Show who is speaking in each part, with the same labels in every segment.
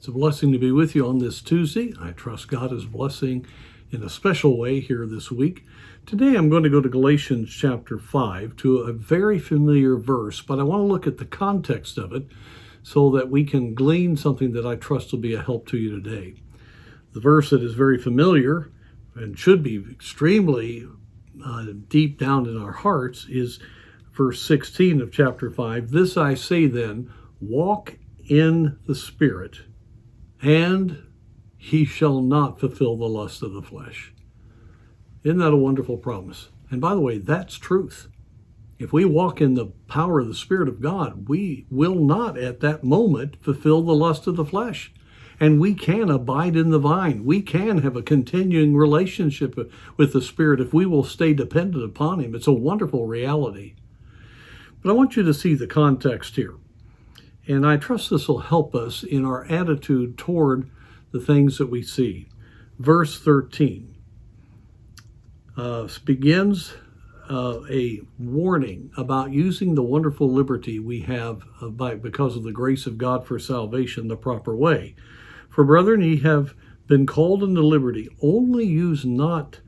Speaker 1: It's a blessing to be with you on this Tuesday. I trust God is blessing in a special way here this week. Today I'm going to go to Galatians chapter 5 to a very familiar verse, but I want to look at the context of it so that we can glean something that I trust will be a help to you today. The verse that is very familiar and should be extremely deep down in our hearts is verse 16 of chapter 5. This I say then, walk in the Spirit, and he shall not fulfill the lust of the flesh. Isn't that a wonderful promise? And by the way, that's truth. If we walk in the power of the Spirit of God, we will not at that moment fulfill the lust of the flesh. And we can abide in the vine. We can have a continuing relationship with the Spirit if we will stay dependent upon him. It's a wonderful reality. But I want you to see the context here. And I trust this will help us in our attitude toward the things that we see. Verse 13 begins a warning about using the wonderful liberty we have because of the grace of God for salvation the proper way. For brethren, ye have been called into liberty. Only use not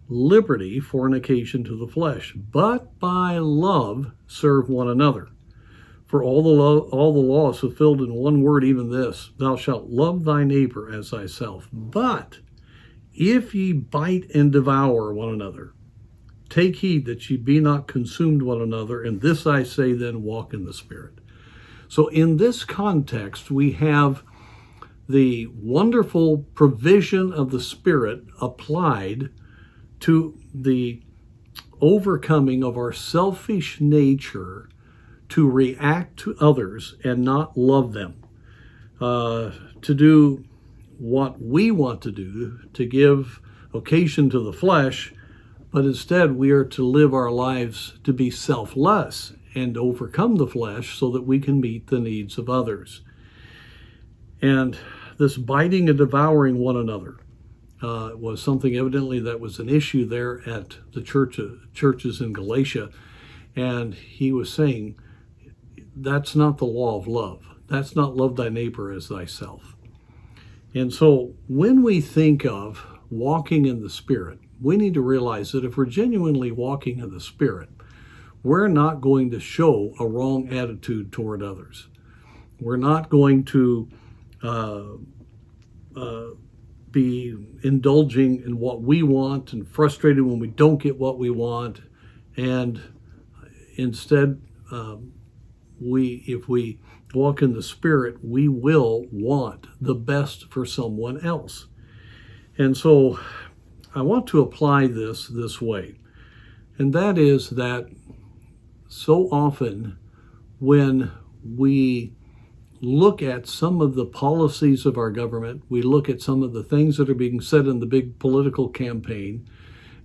Speaker 1: liberty for an occasion to the flesh, but by love serve one another. For all the law is fulfilled in one word, even this: thou shalt love thy neighbor as thyself. But if ye bite and devour one another, take heed that ye be not consumed one another. And this I say then, walk in the Spirit. So in this context, we have the wonderful provision of the Spirit applied to the overcoming of our selfish nature to react to others and not love them, to do what we want to do, to give occasion to the flesh, but instead we are to live our lives to be selfless and overcome the flesh so that we can meet the needs of others. And this biting and devouring one another was something evidently that was an issue there at the churches in Galatia. And he was saying, that's not the law of love. That's not love thy neighbor as thyself. And so when we think of walking in the Spirit, we need to realize that if we're genuinely walking in the Spirit, we're not going to show a wrong attitude toward others. We're not going to be indulging in what we want and frustrated when we don't get what we want. And instead, if we walk in the Spirit, we will want the best for someone else. And so I want to apply this way. And that is that so often when we look at some of the policies of our government, we look at some of the things that are being said in the big political campaign,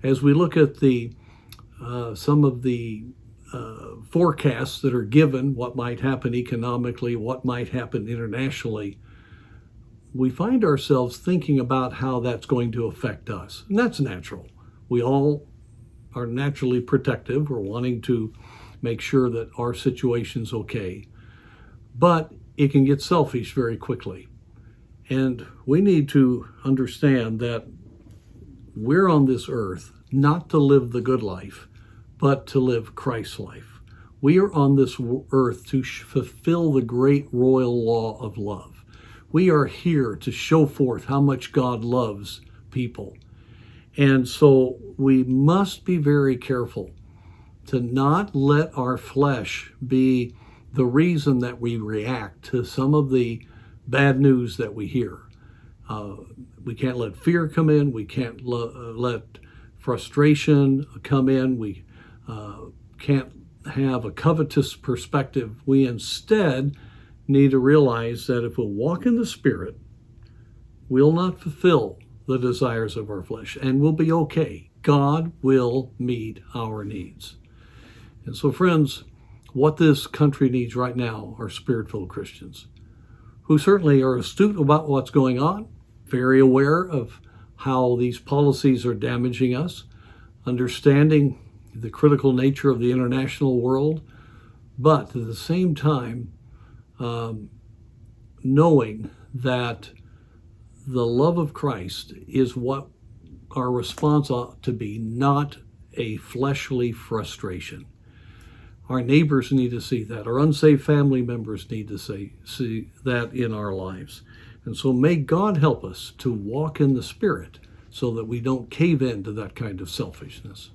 Speaker 1: as we look at some of the forecasts that are given, what might happen economically, what might happen internationally, we find ourselves thinking about how that's going to affect us. And that's natural. We all are naturally protective. We're wanting to make sure that our situation's okay. But it can get selfish very quickly. And we need to understand that we're on this earth not to live the good life, but to live Christ's life. We are on this earth to fulfill the great royal law of love. We are here to show forth how much God loves people. And so we must be very careful to not let our flesh be the reason that we react to some of the bad news that we hear. We can't let fear come in. We can't let frustration come in. We can't have a covetous perspective. We instead need to realize that if we walk in the Spirit, we'll not fulfill the desires of our flesh, and we'll be okay. God will meet our needs. And so, friends, what this country needs right now are Spirit-filled Christians who certainly are astute about what's going on, very aware of how these policies are damaging us, understanding the critical nature of the international world, but at the same time, knowing that the love of Christ is what our response ought to be, not a fleshly frustration. Our neighbors need to see that. Our unsaved family members need to see that in our lives. And so may God help us to walk in the Spirit so that we don't cave in to that kind of selfishness.